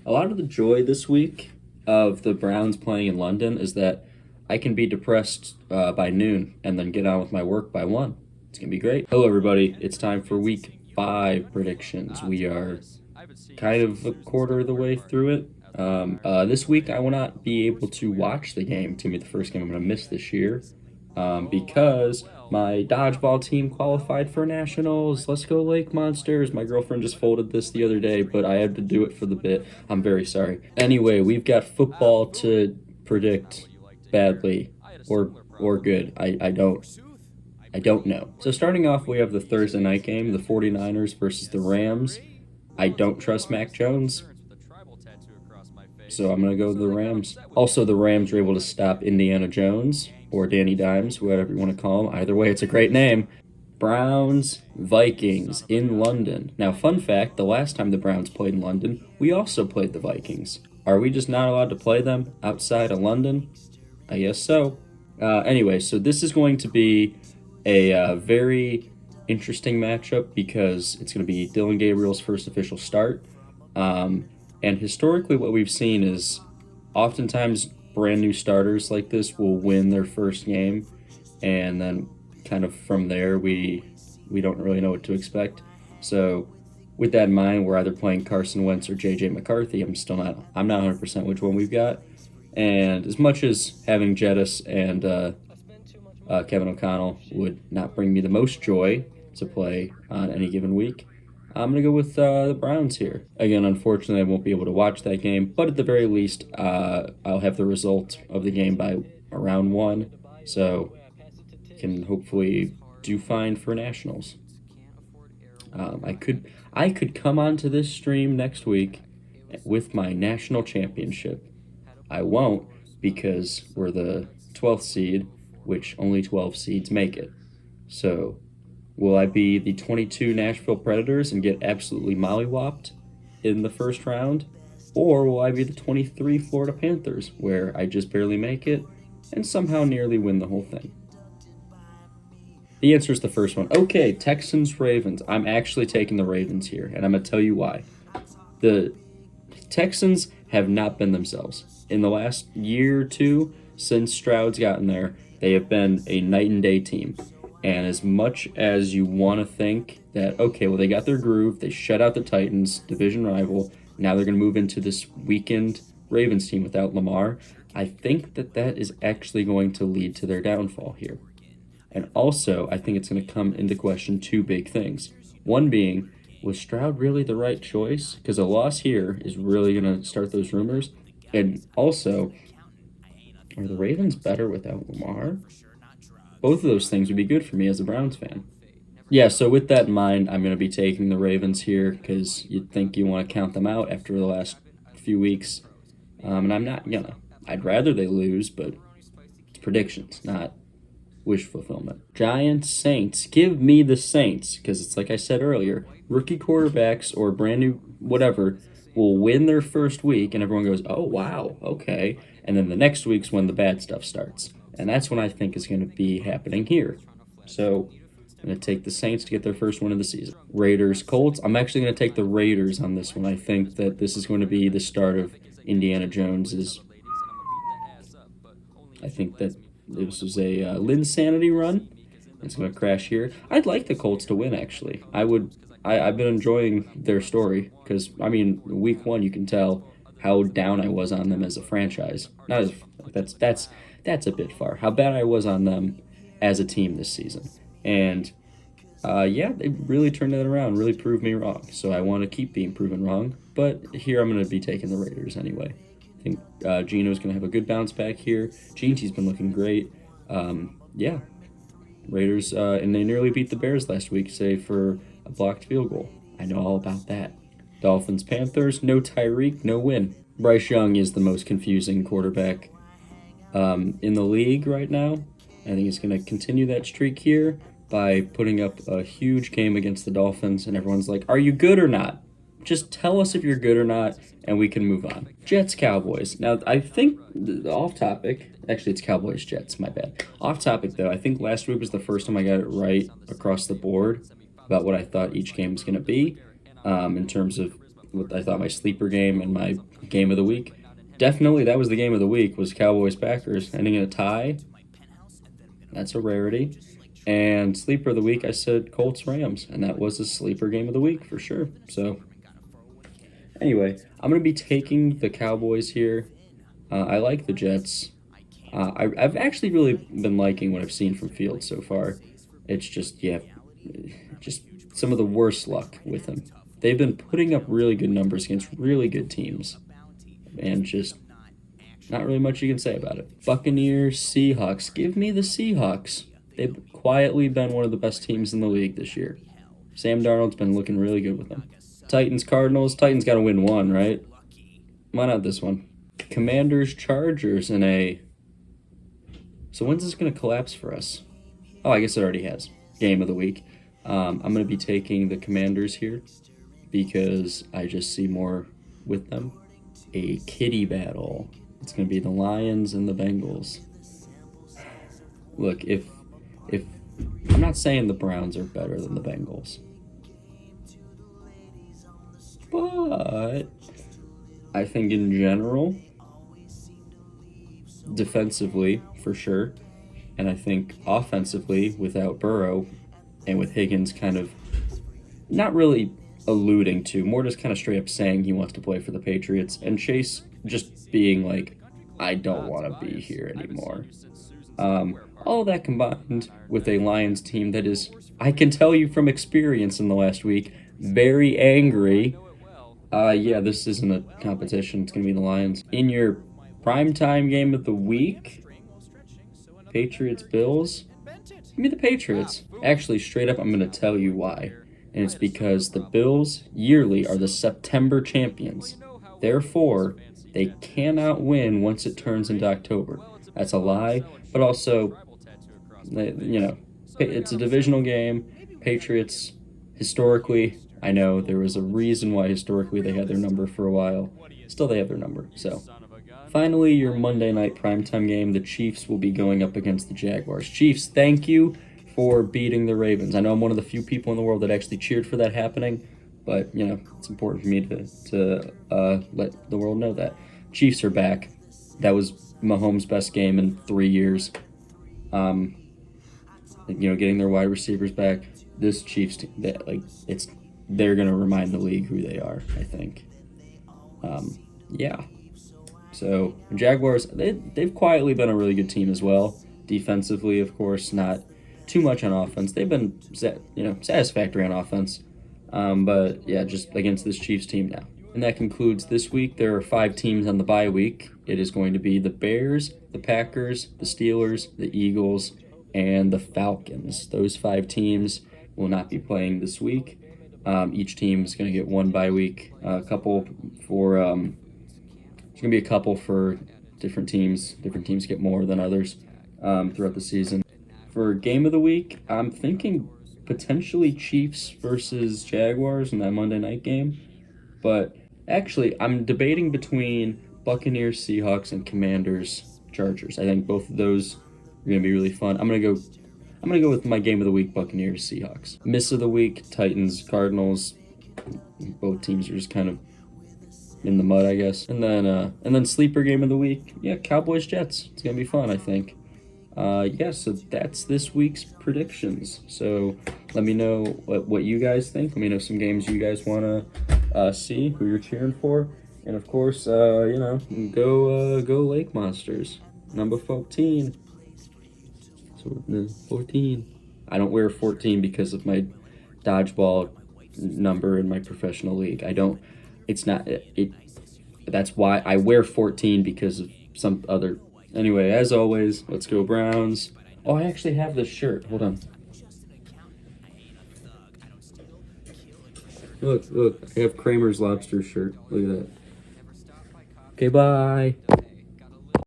A lot of the joy this week of the Browns playing in London is that I can be depressed by noon and then get on with my work by 1. It's going to be great. Hello, everybody. It's time for week 5 predictions. We are kind of a quarter of the way through it. This week, I will not be able to watch the game. To me, the first game I'm going to miss this year because my dodgeball team qualified for nationals. Let's go Lake Monsters. My girlfriend just folded this the other day, but I had to do it for the bit. I'm very sorry. Anyway, we've got football to predict badly or good. I don't know. So starting off, we have the Thursday night game, the 49ers versus the Rams. I don't trust Mac Jones, so I'm going to go with the Rams. Also, the Rams were able to stop Indiana Jones, or Danny Dimes, whatever you want to call him. Either way, it's a great name. Browns, Vikings in London. Now, fun fact, the last time the Browns played in London, we also played the Vikings. Are we just not allowed to play them outside of London? I guess so. Anyway, so this is going to be a very interesting matchup because it's going to be Dylan Gabriel's first official start. And historically, what we've seen is oftentimes brand new starters like this will win their first game, and then kind of from there we don't really know what to expect. So with that in mind, we're either playing Carson Wentz or JJ McCarthy. I'm not 100% which one we've got. And as much as having Jettis and Kevin O'Connell would not bring me the most joy to play on any given week, I'm going to go with the Browns here. Again, unfortunately, I won't be able to watch that game, but at the very least, I'll have the result of the game by around 1, so can hopefully do fine for nationals. I could come onto this stream next week with my national championship. I won't because we're the 12th seed, which only 12 seeds make it. So will I be the 22 Nashville Predators and get absolutely mollywopped in the first round? Or will I be the 23 Florida Panthers, where I just barely make it and somehow nearly win the whole thing? The answer is the first one. Okay, Texans, Ravens. I'm actually taking the Ravens here, and I'm going to tell you why. The Texans have not been themselves. In the last year or two, since Stroud's gotten there, they have been a night and day team. And as much as you want to think that, okay, well, they got their groove, they shut out the Titans, division rival, now they're going to move into this weakened Ravens team without Lamar, I think that is actually going to lead to their downfall here. And also, I think it's going to come into question 2 big things. One being, was Stroud really the right choice? Because a loss here is really going to start those rumors. And also, are the Ravens better without Lamar? Both of those things would be good for me as a Browns fan. Yeah, so with that in mind, I'm going to be taking the Ravens here because you'd think you want to count them out after the last few weeks. And I'm not going to. I'd rather they lose, but it's predictions, not wish fulfillment. Giants, Saints. Give me the Saints because it's like I said earlier, rookie quarterbacks or brand new whatever will win their first week and everyone goes, oh, wow, okay. And then the next week's when the bad stuff starts. And that's what I think is going to be happening here. So I'm going to take the Saints to get their first win of the season. Raiders, Colts. I'm actually going to take the Raiders on this one. I think that this is going to be the start of Indiana Jones's. I think that this was a Linsanity run. It's going to crash here. I'd like the Colts to win, actually. I've been enjoying their story because, I mean, week 1 you can tell how down I was on them as a franchise. Not as that's a bit far. How bad I was on them as a team this season. And yeah, they really turned that around, really proved me wrong. So I want to keep being proven wrong. But here I'm going to be taking the Raiders anyway. I think Gino's going to have a good bounce back here. Gene-T's been looking great. Yeah, Raiders, and they nearly beat the Bears last week, save for a blocked field goal. I know all about that. Dolphins, Panthers, no Tyreek, no win. Bryce Young is the most confusing quarterback in the league right now. I think he's going to continue that streak here by putting up a huge game against the Dolphins, and everyone's like, are you good or not? Just tell us if you're good or not, and we can move on. Jets, Cowboys. Now, I think, off topic, actually it's Cowboys, Jets, my bad. Off topic, though, I think last week was the first time I got it right across the board about what I thought each game was going to be in terms of what I thought my sleeper game and my game of the week. Definitely, that was the game of the week, was Cowboys-Packers, ending in a tie. That's a rarity. And sleeper of the week, I said Colts-Rams, and that was a sleeper game of the week for sure. So, anyway, I'm going to be taking the Cowboys here. I like the Jets. I've actually really been liking what I've seen from Fields so far. It's just, yeah, just some of the worst luck with him. They've been putting up really good numbers against really good teams, and just not really much you can say about it. Buccaneers, Seahawks. Give me the Seahawks. They've quietly been one of the best teams in the league this year. Sam Darnold's been looking really good with them. Titans, Cardinals. Titans got to win one, right? Why not this one? Commanders, Chargers in a... So when's this going to collapse for us? Oh, I guess it already has. Game of the week. I'm going to be taking the Commanders here because I just see more with them. A kitty battle. It's going to be the Lions and the Bengals. Look, if I'm not saying the Browns are better than the Bengals, but I think in general, defensively for sure, and I think offensively without Burrow and with Higgins kind of not really alluding to, more just kind of straight up saying he wants to play for the Patriots, and Chase just being like, I don't want to be here anymore. All that combined with a Lions team that is, I can tell you from experience in the last week, very angry. Yeah, this isn't a competition. It's going to be the Lions. In your primetime game of the week, Patriots-Bills, give me the Patriots. Actually, straight up, I'm going to tell you why. And it's because the Bills yearly are the September champions. Therefore, they cannot win once it turns into October. That's a lie, but also, you know, it's a divisional game. Patriots, historically, I know there was a reason why historically they had their number for a while. Still, they have their number. So, finally, your Monday night primetime game, the Chiefs will be going up against the Jaguars. Chiefs, thank you for beating the Ravens. I know I'm one of the few people in the world that actually cheered for that happening, but, you know, it's important for me to let the world know that. Chiefs are back. That was Mahomes' best game in 3 years. Getting their wide receivers back. This Chiefs team, they're gonna remind the league who they are, I think. Yeah. So Jaguars, they've quietly been a really good team as well. Defensively, of course, not too much on offense. They've been satisfactory on offense. But yeah, just against this Chiefs team now. And that concludes this week. There are 5 teams on the bye week. It is going to be the Bears, the Packers, the Steelers, the Eagles, and the Falcons. Those 5 teams will not be playing this week. Each team is going to get one bye week. There's going to be a couple for different teams. Different teams get more than others throughout the season. For game of the week, I'm thinking potentially Chiefs versus Jaguars in that Monday night game. But actually, I'm debating between Buccaneers, Seahawks, and Commanders, Chargers. I think both of those are going to be really fun. I'm gonna go with my game of the week, Buccaneers, Seahawks. Miss of the week, Titans, Cardinals. Both teams are just kind of in the mud, I guess. And then sleeper game of the week, yeah, Cowboys, Jets. It's gonna be fun, I think. So that's this week's predictions. So let me know what you guys think. Let me know some games you guys want to see, who you're cheering for. And of course, go Lake Monsters. Number 14. So 14. I don't wear 14 because of my dodgeball number in my professional league. That's why I wear 14, because of some other. Anyway, as always, let's go Browns. Oh, I actually have this shirt. Hold on. Look, I have Kramer's Lobster shirt. Look at that. Okay, bye.